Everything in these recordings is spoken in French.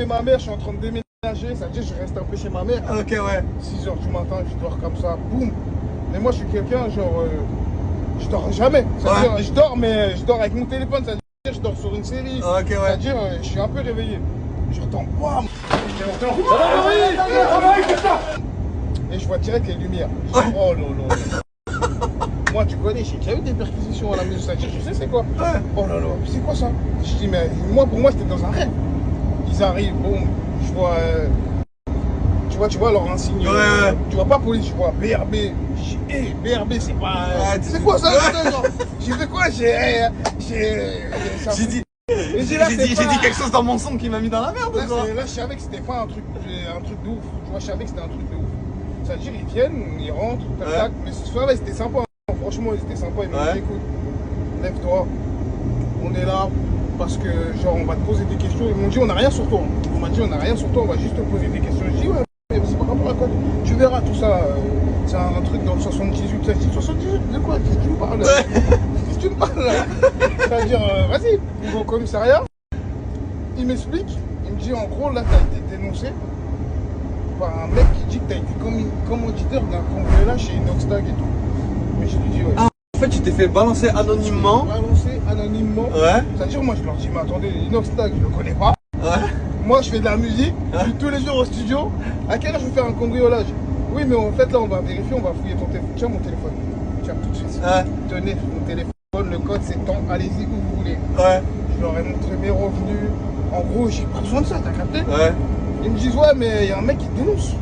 chez ma mère, je suis en train de déménager, ça veut dire que je reste un peu chez ma mère. Ok, ouais. 6 h du matin, je dors comme ça, boum. Mais moi, je suis quelqu'un, genre, je dors jamais. Ça veut dire, je dors, mais je dors avec mon téléphone, ça veut dire, je dors sur une série. Ok, ouais. Ça veut dire, je suis un peu réveillé. J'entends, waouh. Et je vois direct les lumières. Je dis, oh là. Moi, tu connais, j'ai déjà eu des perquisitions à la maison, ça veut dire, je sais c'est quoi. Oh là là, c'est quoi ça? Je dis, mais moi, pour moi, j'étais dans un rêve. Ils arrivent, boum, je vois, tu vois leur insigne. Tu vois pas police, tu vois BRB. Je dis, hé, BRB, c'est pas. C'est quoi ça? J'ai fait quoi? J'ai dit quelque chose dans mon son qui m'a mis dans la merde. Là, je savais que c'était pas un truc de ouf. Tu vois, je savais que c'était un truc de ouf. Ça veut dire, ils viennent, ils rentrent, tac, tac. Mais ce soir-là, c'était sympa. Franchement, ils étaient sympas. Ils m'ont dit, écoute, lève-toi. On est là parce que, genre, on va te poser des questions. Ils m'ont dit, on n'a rien sur toi. On m'a dit, on n'a rien sur toi, on va juste te poser des questions. Je dis, ouais, mais c'est pas rapport à quoi. Tu verras tout ça. C'est un truc dans le 78. Ça, je dis, 78, de quoi? Qu'est-ce que tu me parles? Qu'est-ce que tu me parles là? Ça veut dire, vas-y, ils vont au commissariat. Il m'explique. Il me dit, en gros, là, t'as été dénoncé par un mec qui dit que t'as été commanditaire d'un cambriolage chez Inoxtag et tout. Mais je lui dis, ouais. Ah, en fait, tu t'es fait balancer anonymement. Ouais. Ça veut dire, moi, je leur dis, mais attendez, Inoxtag, je le connais pas. Ouais. Moi, je fais de la musique, je suis tous les jours au studio. À quelle heure je vais faire un cambriolage? Oui, mais en fait, là, on va vérifier, on va fouiller ton téléphone. Tiens, mon téléphone. Tiens, tout de suite. Tenez, mon téléphone, le code, c'est tant, allez-y où vous voulez. Ouais. Je leur ai montré mes revenus. En gros, j'ai pas besoin de ça, t'as capté? Ouais. Ils me disent, ouais, mais il y a un mec qui te dénonce.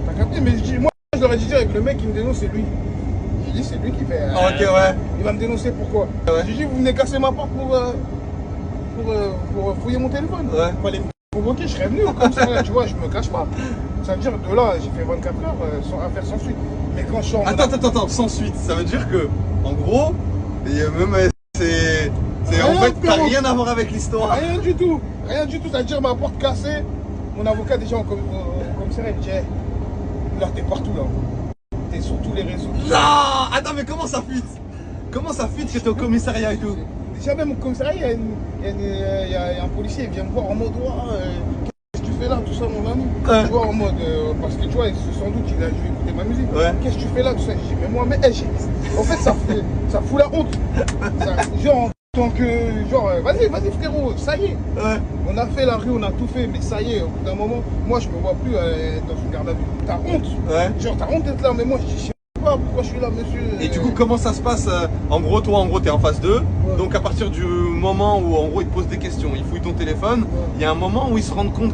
T'as capté? Mais je dis, moi, je leur ai dit direct, le mec qui me dénonce, c'est lui. J'ai dit, c'est lui qui fait. Ok, ouais. Il va me dénoncer pourquoi? J'ai dit, vous venez casser ma porte pour fouiller mon téléphone. Ouais. Fallait me convoquer, je serais venu comme ça, tu vois, je me cache pas. Ça veut dire, de là, j'ai fait 24 heures sans affaire sans suite. Mais quand je suis en. Attends, sans suite. Ça veut dire que, en gros, même c'est. En fait, t'as rien à voir avec l'histoire. Rien du tout. Ça veut dire ma porte cassée. Mon avocat déjà au commissariat, il dit, là, t'es partout là. T'es sur tous les réseaux. Non. Attends, mais comment ça fuite? Comment ça fuite que t'es au commissariat et tout? Déjà même au commissariat, il y a un policier, il vient me voir en mode, qu'est-ce que tu fais là, tout ça, mon ami? Tu vois, en mode, parce que tu vois, sans doute, il a dû écouter ma musique. Qu'est-ce que tu fais là, tout ça? Je dis, mais moi, en fait, ça fout la honte. Genre, tant que, genre, vas-y frérot, ça y est. On a fait la rue, on a tout fait, mais ça y est, au bout d'un moment, moi, je me vois plus dans une garde à vue. T'as honte. Genre, t'as honte d'être là, mais moi, je dis, pourquoi je suis là, monsieur? Et du coup, comment ça se passe? En gros, toi, t'es en phase 2. Donc, à partir du moment où, en gros, ils te posent des questions, ils fouillent ton téléphone, il y a un moment où ils se rendent compte